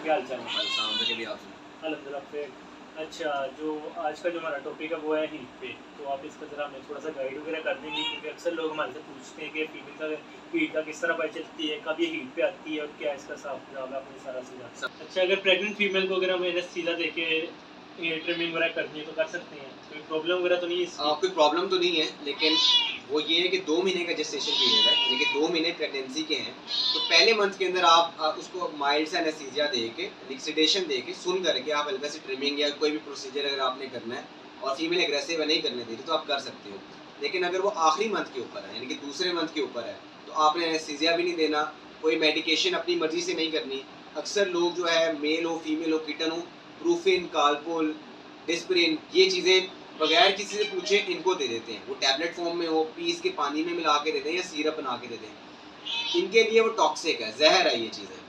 क्या हाल चाल है? के भी आप अल्हम्दुलिल्लाह फिर। अच्छा, जो आज का जो हमारा टॉपिक है वो है हीट पे। तो आप इसका ज़रा हमें थोड़ा सा गाइड वगैरह कर देंगे, क्योंकि अक्सर लोग हमारे से पूछते हैं कि फीमेल का हीट का किस तरह पता चलती है, कब ये हीट पे आती है और क्या इसका साफ जवाब है, आपने सारा सुझाव। सब अच्छा, अगर प्रेग्नेंट फीमेल को अगर हम एनेस्थीसिया देके हेयर ट्रिमिंग वगैरह करनी है तो कर सकते हैं? कोई प्रॉब्लम वगैरह तो नहीं है इसकी? कोई प्रॉब्लम तो नहीं है, लेकिन वो ये है कि 2 महीने का जेस्टेशन पीरियड है, यानी कि 2 महीने प्रेगनेंसी के हैं। तो पहले मंथ के अंदर आप उसको माइल्ड सा एनेस्थीसिया देके, यानी सेडेशन देके, सुन करके आप हल्का सी ट्रिमिंग या कोई भी प्रोसीजर अगर आपने करना है और फीमेल एग्रेसिव नहीं करने दे रही तो आप कर सकते हो। लेकिन अगर वो आखिरी मंथ के ऊपर है, यानी कि दूसरे मंथ के ऊपर है, तो आपने एनेस्थीसिया भी नहीं देना, कोई मेडिकेशन अपनी मर्जी से नहीं करनी। अक्सर लोग जो है, मेल हो, फीमेल हो, किटन हो, ब्रूफिन, कालपोल, डिस्प्रिन, ये चीज़ें बगैर किसी से पूछे इनको दे देते हैं। वो टैबलेट फॉर्म में हो, पीस के पानी में मिला के दे दें या सिरप बना के दे दें। इनके लिए वो टॉक्सिक है, जहर है ये चीज़ें।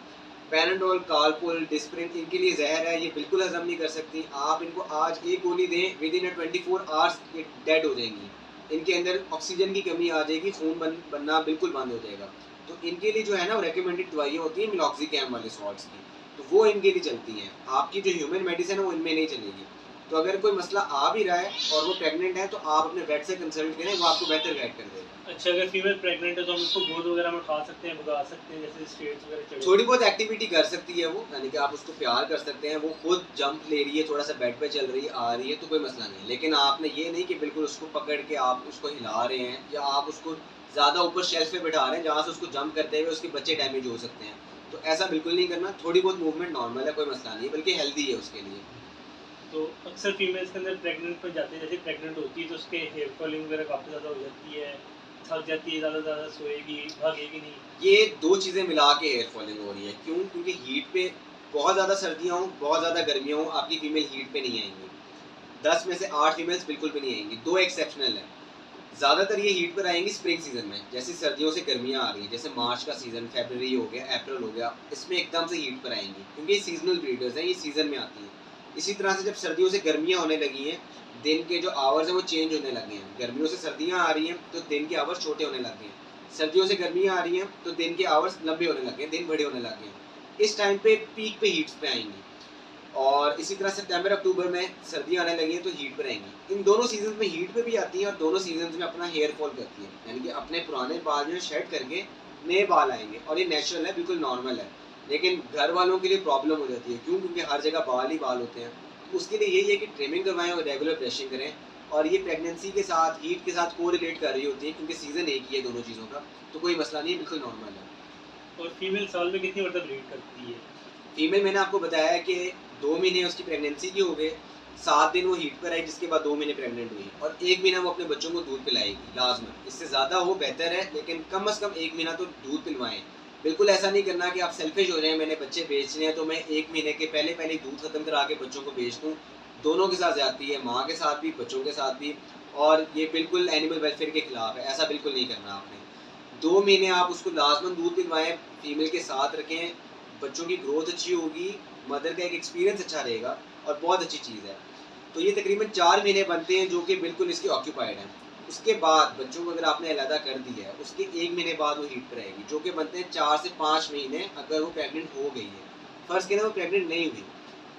पैराडोल, कालपोल, डिस्प्रिन इनके लिए जहर है, ये बिल्कुल हजम नहीं कर सकती। आप इनको आज एक गोली दें, विद इन 24 आवर्स ये डेड हो जाएंगी। इनके अंदर ऑक्सीजन की कमी आ जाएगी, खून बनना बिल्कुल बंद हो जाएगा। तो इनके लिए जो है ना, वो रेकमेंडेड दवाइयाँ होती हैं मिलॉक्सिकैम वाले सॉल्ट्स की, तो वो इनके लिए चलती हैं। आपकी जो ह्यूमन मेडिसिन है वो इनमें नहीं चलेगी। तो अगर कोई मसला आ भी रहा है और वो प्रेग्नेंट है, तो आप अपने वेट से कंसल्ट करें, वो आपको बेहतर गाइड कर देगा। अच्छा, अगर फीमेल प्रेग्नेंट है तो हम उसको गोद वगैरह में उठा सकते हैं, भगा सकते हैं, जैसे स्टेट्स वगैरह चढ़े? थोड़ी बहुत एक्टिविटी कर सकती है वो, यानी कि आप उसको प्यार कर सकते हैं, वो खुद जंप ले रही है, थोड़ा सा बेड पे चल रही है, आ रही है, तो कोई मसला नहीं। लेकिन आपने ये नहीं कि बिल्कुल उसको पकड़ के आप उसको हिला रहे हैं या आप उसको ज़्यादा ऊपर शेल्फ पे बिठा रहे हैं जहाँ से उसको जंप करते हुए उसके बच्चे डैमेज हो सकते हैं। तो ऐसा बिल्कुल नहीं करना। थोड़ी बहुत मूवमेंट नॉर्मल है, कोई मसला नहीं है, बल्कि हेल्दी है उसके लिए। तो अक्सर फीमेल्स के अंदर प्रेग्नेंट में जाते हैं, जैसे प्रेग्नेंट होती है तो उसके हेयर फॉलिंग वगैरह काफ़ी ज़्यादा हो जाती है, थक जाती है, ज़्यादा ज़्यादा सोएगी, भागेगी नहीं। ये 2 चीज़ें मिला के हेयर फॉलिंग हो रही है। क्यों? क्योंकि हीट पे बहुत ज़्यादा सर्दियाँ हों, बहुत ज़्यादा गर्मियाँ हों, आपकी फीमेल हीट पे नहीं आएँगी। 10 में से 8 फीमेल्स बिल्कुल भी नहीं आएँगी, 2 एक्सेप्शनल हैं। ज़्यादातर ये हीट पर आएँगी स्प्रिंग सीज़न में, जैसे सर्दियों से गर्मियाँ आ रही हैं, जैसे मार्च का सीज़न, फ़रवरी हो गया, अप्रैल हो गया, इसमें एकदम से हीट पर आएँगी, क्योंकि ये सीज़नल ब्रीडर्स हैं, ये सीज़न में आती हैं। इसी तरह से जब सर्दियों से गर्मियाँ होने लगी हैं, दिन के जो आवर्स हैं वो चेंज होने लगे हैं। गर्मियों से सर्दियाँ आ रही हैं, तो दिन के आवर्स छोटे होने लग गए हैं। सर्दियों से गर्मियाँ आ रही हैं, तो दिन के आवर्स लंबे होने लग गए हैं, दिन बड़े होने लग गए हैं। इस टाइम पे पीक पे हीट्स पे आएँगी। और इसी तरह सितंबर अक्टूबर में सर्दियाँ आने लगी हैं तो हीट पे रहेंगी। इन दोनों सीज़न्स में हीट पे भी आती हैं और दोनों सीज़न्स में अपना हेयर फॉल करती हैं। यानी कि अपने पुराने बाल जो है शेड करके नए बाल आएँगे, और ये नेचुरल है, बिल्कुल नॉर्मल है। लेकिन घर वालों के लिए प्रॉब्लम हो जाती है। क्यों? क्योंकि हर जगह बाल ही बाल होते हैं। तो उसके लिए यही है कि ट्रिमिंग करवाएँ और रेगुलर ब्रशिंग करें। और ये प्रेगनेंसी के साथ, हीट के साथ कोरिलेट कर रही होती है, क्योंकि सीज़न एक ही है दोनों चीज़ों का, तो कोई मसला नहीं है, बिल्कुल नॉर्मल है। और फीमेल साल में कितनी मतलब ब्रीड करती है? फीमेल मैंने आपको बताया है कि 2 महीने उसकी प्रेगनेंसी के हो गए, 7 दिन वो हीट पर आई, जिसके बाद 2 महीने प्रेग्नेंट हुई, और 1 महीना वो अपने बच्चों को दूध पिलाएगी लाज़मन। इससे ज़्यादा हो बेहतर है, लेकिन कम से कम 1 महीना तो दूध पिलवाएँ। बिल्कुल ऐसा नहीं करना कि आप सेल्फिश हो जाएँ, मैंने बच्चे बेचने हैं तो मैं 1 महीने के पहले-पहले ही दूध खत्म करा के बच्चों को बेच दूँ। दोनों के साथ ज़्यादती है, माँ के साथ भी, बच्चों के साथ भी, और ये बिल्कुल एनिमल वेलफेयर के खिलाफ है, ऐसा बिल्कुल नहीं करना आपने। 2 महीने आप उसको लाज़मन दूध पिलवाएँ, फीमेल के साथ रखें, बच्चों की ग्रोथ अच्छी होगी, मदर का एक एक्सपीरियंस अच्छा रहेगा, और बहुत अच्छी चीज़ है। तो ये तकरीबन 4 महीने बनते हैं जो कि बिल्कुल इसके ऑक्यूपाइड हैं। उसके बाद बच्चों को अगर आपने अलहदा कर दिया है, उसके 1 महीने बाद वो हीट पे रहेगी, जो कि बनते हैं 4 से 5 महीने अगर वो प्रेग्नेंट हो गई है। फ़र्ज़ करें वो प्रेग्नेंट नहीं हुई,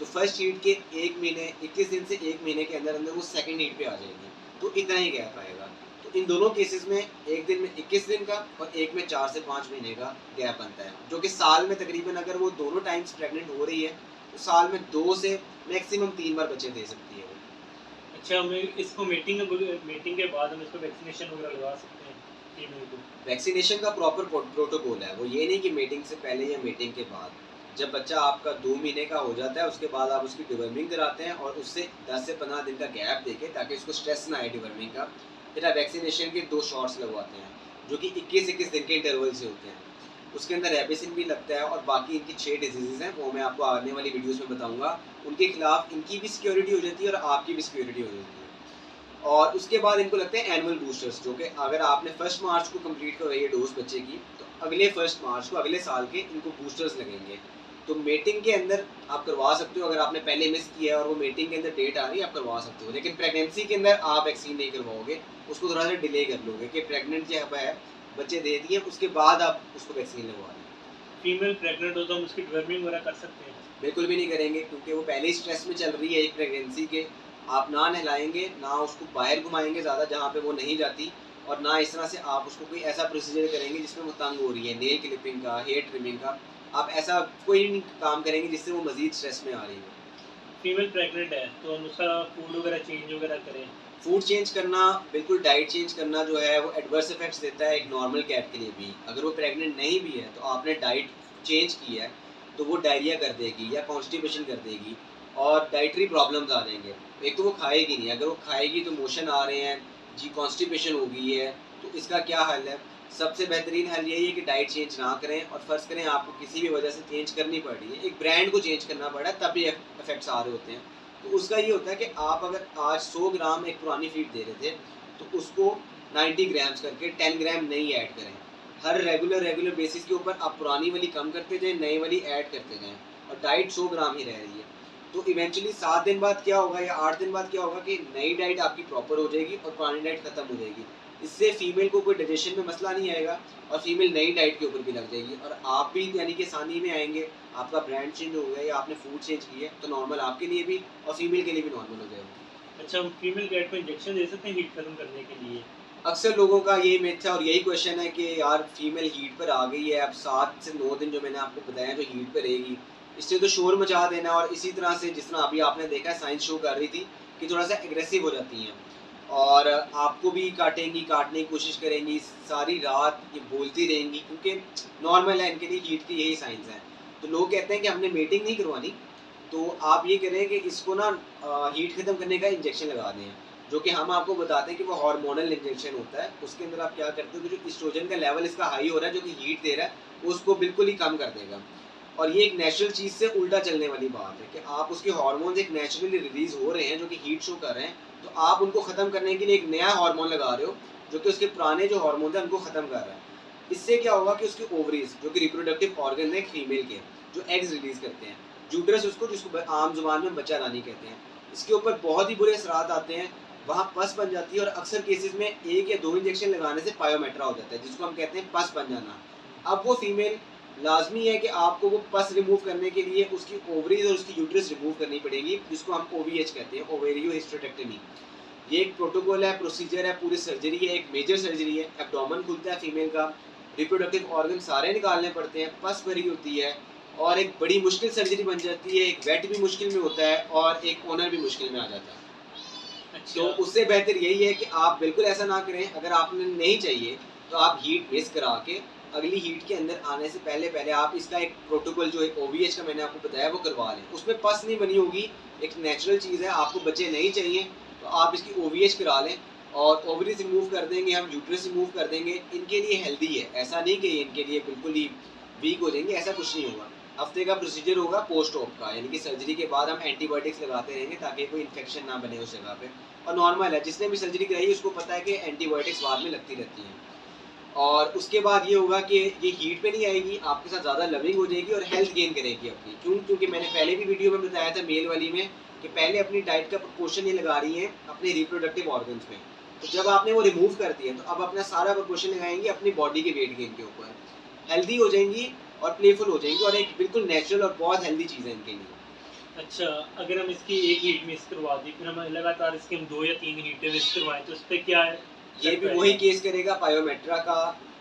तो फर्स्ट हीट के 1 महीने 21 दिन से 1 महीने के अंदर-अंदर वो सेकंड हीट पे आ जाएगी। तो इतना ही गैप आएगा। तो इन दोनों केसेस में एक दिन में 21 दिन का और एक में 4 से 5 महीने का गैप बनता है, जो कि साल में तकरीबन अगर वो दोनों टाइम्स प्रेग्नेंट हो रही है, तो साल में 2 से मैक्सिमम 3 बार बच्चे दे सकती है वो। अच्छा, हमें इसको मेटिंग के बाद हम इसको वैक्सीनेशन वगैरह लगा सकते हैं फीमेल को? वैक्सीनेशन का प्रॉपर प्रोटोकॉल है, वो ये नहीं कि मीटिंग से पहले या मीटिंग के बाद। जब बच्चा आपका 2 महीने का हो जाता है, उसके बाद आप उसकी डिवर्मिंग कराते हैं, और उससे 10 से 15 दिन का गैप देके, ताकि उसको स्ट्रेस ना आए डिवर्मिंग का, फिर आप वैक्सीनेशन के 2 शॉट्स लगवाते हैं, जो कि 21-21 दिन के इंटरवल से होते हैं। उसके अंदर रेबिसिन भी लगता है, और बाकी इनकी 6 डिजीज़ेज़ हैं, वो मैं आपको आने वाली वीडियोज़ में बताऊँगा। उनके खिलाफ इनकी भी सिक्योरिटी हो जाती है और आपकी भी सिक्योरिटी हो जाती है। और उसके बाद इनको लगते हैं एनुअल बूस्टर्स, जो कि अगर आपने 1 मार्च को कंप्लीट करवाई है डोज बच्चे की, तो अगले 1 मार्च को अगले साल के इनको बूस्टर्स लगेंगे। तो मेटिंग के अंदर आप करवा सकते हो, अगर आपने पहले मिस किया है और वो मेटिंग के अंदर डेट आ रही है, आप करवा सकते हो। लेकिन प्रेगनेंसी के अंदर आप वैक्सीन नहीं करवाओगे, उसको थोड़ा सा डिले कर लोगे कि प्रेग्नेंट जब है, बच्चे दे दिए, उसके बाद आप उसको वैक्सीन लगवा लें। फीमेल प्रेग्नेंट हो तो हम उसकी डिवर्मिंग वगैरह कर सकते हैं? बिल्कुल भी नहीं करेंगे, क्योंकि वो पहले ही स्ट्रेस में चल रही है एक प्रेगनेंसी के। आप ना नहलाएंगे, ना उसको बाहर घुमाएंगे ज़्यादा जहाँ पे वो नहीं जाती, और ना इस तरह से आप उसको कोई ऐसा प्रोसीजर करेंगे जिसमें वो तंग हो रही है, नेल क्लिपिंग का, हेयर ट्रिमिंग का। आप ऐसा कोई नहीं काम करेंगे जिससे वो मज़ीद स्ट्रेस में आ रही हो। फीमेल प्रेग्नेंट है तो हम उसका फूड वगैरह चेंज वगैरह करें? फूड चेंज करना, बिल्कुल डाइट चेंज करना जो है वो एडवर्स इफेक्ट्स देता है एक नॉर्मल कैट के लिए भी। अगर वो प्रेग्नेंट नहीं भी है तो आपने डाइट चेंज की है तो वो डायरिया कर देगी या कॉन्स्टिपेशन कर देगी, और डाइटरी प्रॉब्लम्स आ जाएंगे। एक तो वो खाएगी नहीं, अगर वो खाएगी तो मोशन आ रहे हैं जी, कॉन्स्टिपेशन हो गई है, तो इसका क्या हल है? सबसे बेहतरीन हल यही है कि डाइट चेंज ना करें, और फ़र्ज़ करें आपको किसी भी वजह से चेंज करनी पड़ रही है, एक ब्रांड को चेंज करना पड़ा तब ये इफेक्ट्स आ रहे होते हैं। तो उसका ये होता है कि आप अगर आज 100 ग्राम एक पुरानी फीड दे रहे थे तो उसको 90 ग्राम्स करके 10 ग्राम नई ऐड करें। हर रेगुलर बेसिस के ऊपर आप पुरानी वाली कम करते जाएं, नई वाली ऐड करते जाएं, और डाइट 100 ग्राम ही रह रही है। तो इवेंचुअली 7 दिन बाद क्या होगा या 8 दिन बाद क्या होगा कि नई डाइट आपकी प्रॉपर हो जाएगी और पुरानी डाइट खत्म हो जाएगी। इससे फीमेल को कोई डाइजेशन में मसला नहीं आएगा, और फीमेल नई डाइट के ऊपर भी लग जाएगी, और आप भी यानी कि आसानी में आएंगे। आपका ब्रांड चेंज हो गया या आपने फूड चेंज किया है तो नॉर्मल आपके लिए भी और फीमेल के लिए भी नॉर्मल हो जाएगा। अच्छा, हम फीमेल कैट को इंजेक्शन दे सकते हैं हीट खत्म करने के लिए? अक्सर लोगों का यही मिथ है और यही क्वेश्चन है कि यार फीमेल हीट पर आ गई है, अब 7 से 9 दिन जो मैंने आपको बताया जो हीट पर रहेगी, इससे तो शोर मचा देना। और इसी तरह से जिस तरह अभी आपने देखा साइंस शो कर रही थी कि थोड़ा सा एग्रेसिव हो जाती हैं और आपको भी काटेंगी, काटने की कोशिश करेंगी, सारी रात ये बोलती रहेंगी, क्योंकि नॉर्मल है इनके लिए, हीट की यही साइंस है। तो लोग कहते हैं कि हमने मीटिंग नहीं करवानी, तो आप ये करें कि इसको ना हीट खत्म करने का इंजेक्शन लगा दें, जो कि हम आपको बताते हैं कि वो हार्मोनल इंजेक्शन होता है। उसके अंदर आप क्या करते हो कि जो एस्ट्रोजन का लेवल इसका हाई हो रहा है, जो कि हीट दे रहा है, वो उसको बिल्कुल ही कम कर देगा। और ये एक नेचुरल चीज़ से उल्टा चलने वाली बात है कि आप उसके हार्मोन्स एक नेचुरली रिलीज हो रहे हैं जो कि हीट शो कर रहे हैं, तो आप उनको ख़त्म करने के लिए एक नया हार्मोन लगा रहे हो जो कि उसके पुराने जो हार्मोन है उनको ख़त्म कर रहा है। इससे क्या होगा कि उसके ओवरीज, जो कि रिप्रोडक्टिव ऑर्गन है फीमेल के, जो एग्स रिलीज करते हैं, यूट्रस उसको, जिसको आम जुबान में बच्चा रानी कहते हैं, इसके ऊपर बहुत ही बुरे असरात आते हैं। वहाँ पस बन जाती है और अक्सर केसेस में 1 या 2 इंजेक्शन लगाने से पायोमेट्रा हो जाता है, जिसको हम कहते हैं पस बन जाना। अब वो फीमेल लाजमी है कि आपको वो पस रिमूव करने के लिए उसकी ओवरीज और उसकी यूट्रस रिमूव करनी पड़ेगी, जिसको हम OVH कहते हैं, ओवेरियो हिस्टेरेक्टमी। ये एक प्रोटोकॉल है, प्रोसीजर है, पूरी सर्जरी है, एक मेजर सर्जरी है। एब्डोमेन खुलता है फीमेल का, रिप्रोडक्टिव ऑर्गन सारे निकालने पड़ते हैं, पस भरी होती है, और एक बड़ी मुश्किल सर्जरी बन जाती है। एक वेट भी मुश्किल में होता है और एक ओनर भी मुश्किल में आ जाता है। तो अच्छा। उससे बेहतर यही है कि आप बिल्कुल ऐसा ना करें। अगर आपने नहीं चाहिए तो आप हीट मिस करा के अगली हीट के अंदर आने से पहले पहले आप इसका एक प्रोटोकॉल जो है OVH का मैंने आपको बताया वो करवा लें। उसमें पस नहीं बनी होगी, एक नेचुरल चीज़ है। आपको बच्चे नहीं चाहिए तो आप इसकी OVH करा लें, और ओवरीज रिमूव कर देंगे हम, यूट्रस रिमूव कर देंगे। इनके लिए हेल्दी है, ऐसा नहीं कि इनके लिए बिल्कुल ही वीक हो जाएंगे, ऐसा कुछ नहीं होगा। हफ्ते का प्रोसीजर होगा पोस्ट ऑप का, यानी कि सर्जरी के बाद हम एंटीबायोटिक्स लगाते रहेंगे ताकि कोई इन्फेक्शन ना बने उस जगह पे। और नॉर्मल है, जिसने भी सर्जरी कराई है उसको पता है कि एंटीबायोटिक्स बाद में लगती रहती हैं। और उसके बाद ये होगा कि ये हीट पे नहीं आएगी, आपके साथ ज़्यादा लविंग हो जाएगी और हेल्थ गेन करेगी अपनी। क्यों? क्योंकि मैंने पहले भी वीडियो में बताया था मेल वाली में कि पहले अपनी डाइट का प्रोपोर्शन ये लगा रही हैं अपने रिप्रोडक्टिव ऑर्गन्स में, तो जब आपने वो रिमूव कर दिया तो अब अपना सारा प्रोपोर्शन लगाएंगी अपनी बॉडी के वेट गेन के ऊपर। हेल्दी हो जाएंगी और प्लेफुल हो जाएंगी, और एक बिल्कुल नेचुरल और बहुत हेल्दी चीज़ है इनके लिए। अच्छा, अगर हम इसकी एक हीट मिस करवा दी, फिर हम लगातार इसकी हम 2 या 3 हीटें मिस करवाएं, तो उस पर क्या है? ये भी वही केस करेगा पायोमेट्रा का।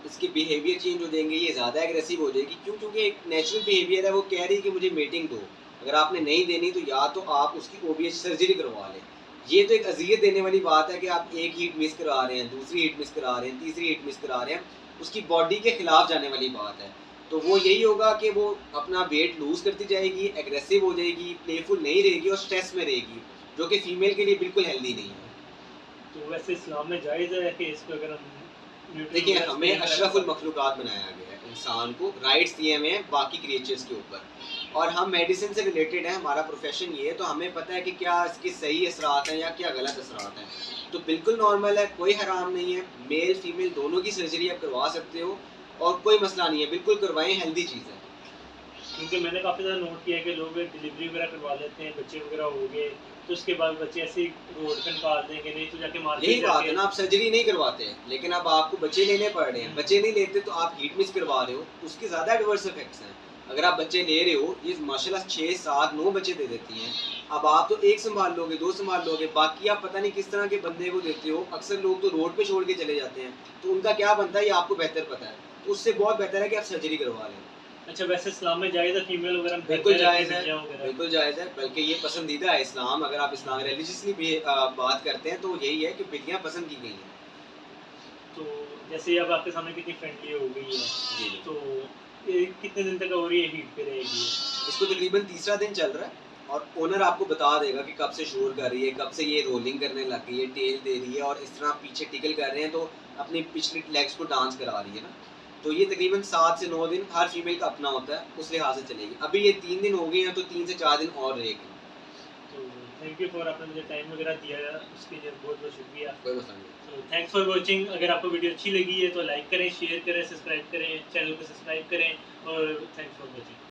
इसके बिहेवियर चेंज हो जाएंगे, ये ज़्यादा एग्रेसिव हो जाएगी। क्यों? क्योंकि एक नेचुरल बिहेवियर है, वो कह रही है कि मुझे मीटिंग दो। अगर आपने नहीं देनी तो या तो आप उसकी OVH सर्जरी करवा लें। ये तो एक अजियत देने वाली बात है कि आप एक हीट मिस करा रहे हैं, दूसरी हीट मिस करा रहे हैं, तीसरी हीट मिस करा रहे हैं, उसकी बॉडी के खिलाफ जाने वाली बात है। तो वो यही होगा कि वो अपना वेट लूज करती जाएगी, एग्रेसिव हो जाएगी, प्लेफुल नहीं रहेगी और स्ट्रेस में रहेगी, जो कि फीमेल के लिए बिल्कुल हेल्दी नहीं है। तो वैसे इस्लाम में जायज़ है कि इसको अगर हम देखिए, न्यूट्रिशन हमें अशरफुल मखलूक़ात बनाया गया है, इंसान को राइट्स दिए हुए हैं बाकी क्रिएचर्स के ऊपर, और हम मेडिसिन से रिलेटेड हैं, हमारा प्रोफेशन ये है, तो हमें पता है कि क्या इसके सही असरात हैं या क्या गलत असरात हैं। तो बिल्कुल नॉर्मल है, कोई हराम नहीं है, मेल फीमेल दोनों की सर्जरी आप करवा सकते हो और कोई मसला नहीं है, बिल्कुल करवाएं, हेल्दी चीज़ है। क्योंकि मैंने काफ़ी ज़्यादा नोट किया है कि लोग डिलीवरी वगैरह करवा लेते हैं, बच्चे वगैरह हो गए, तो उसके बाद बच्चे ऐसे ही रोड पे निकाल देंगे, नहीं तो जाके मार्केट यही बात जाके। है ना, आप सर्जरी नहीं करवाते हैं, लेकिन अब आपको बच्चे लेने पड़ रहे हैं। बच्चे नहीं लेते तो आप हीट मिस करवा रहे हो, उसके ज़्यादा एडवर्स इफेक्ट्स हैं। अगर आप बच्चे ले रहे हो, ये माशाल्लाह 6, 7, 9 बच्चे दे देती हैं। अब आप तो 1 सँभाल लोगे, 2 सँभाल लोगे, बाकी आप पता नहीं किस तरह के बंदे को देते हो। अक्सर लोग तो रोड पे छोड़ के चले जाते हैं, तो उनका क्या बनता है ये आपको बेहतर पता है। तो उससे बहुत बेहतर है कि आप सर्जरी करवा लें। अच्छा, वैसे इस्लाम में जायज़ है फीमेल वगैरह घर बिल्कुल पे रख के जायज़ है, बिटियाँ वगैरह? बिल्कुल जायज़ है, बल्कि ये पसंदीदा है इस्लाम। अगर आप इस्लाम रिलीजियसली भी बात करते हैं तो यही है कि बिटियाँ पसंद की गई हैं। तो जैसे अब आपके सामने कितनी फ्रेंडली हो गई है, जी, जी। तो ये कितने दिन तक और ये हीट पे रहेगी ये? इसको तकरीबन तीसरा दिन चल रहा है और ओनर आपको बता देगा कि कब से शोर कर रही है, कब से ये रोलिंग करने लग गई है, टेल दे रही है और इस तरह पीछे टिकल कर रहे हैं तो अपनी पिछली लेग्स को डांस करा रही है ना। तो ये तकरीबन 7 से 9 दिन हर फीमेल का अपना होता है, उस लिहाज से चलेगी। अभी ये 3 दिन हो गए हैं तो 3 से 4 दिन और रहेगी। तो थैंक यू फॉर आपने मुझे टाइम वगैरह दिया है, उसके लिए बहुत-बहुत शुक्रिया। कोई मसला नहीं। तो थैंक्स फॉर वॉचिंग। अगर आपको वीडियो अच्छी लगी है तो लाइक करें, शेयर करें, सब्सक्राइब करें, चैनल को सब्सक्राइब करें और थैंक्स फॉर वॉचिंग।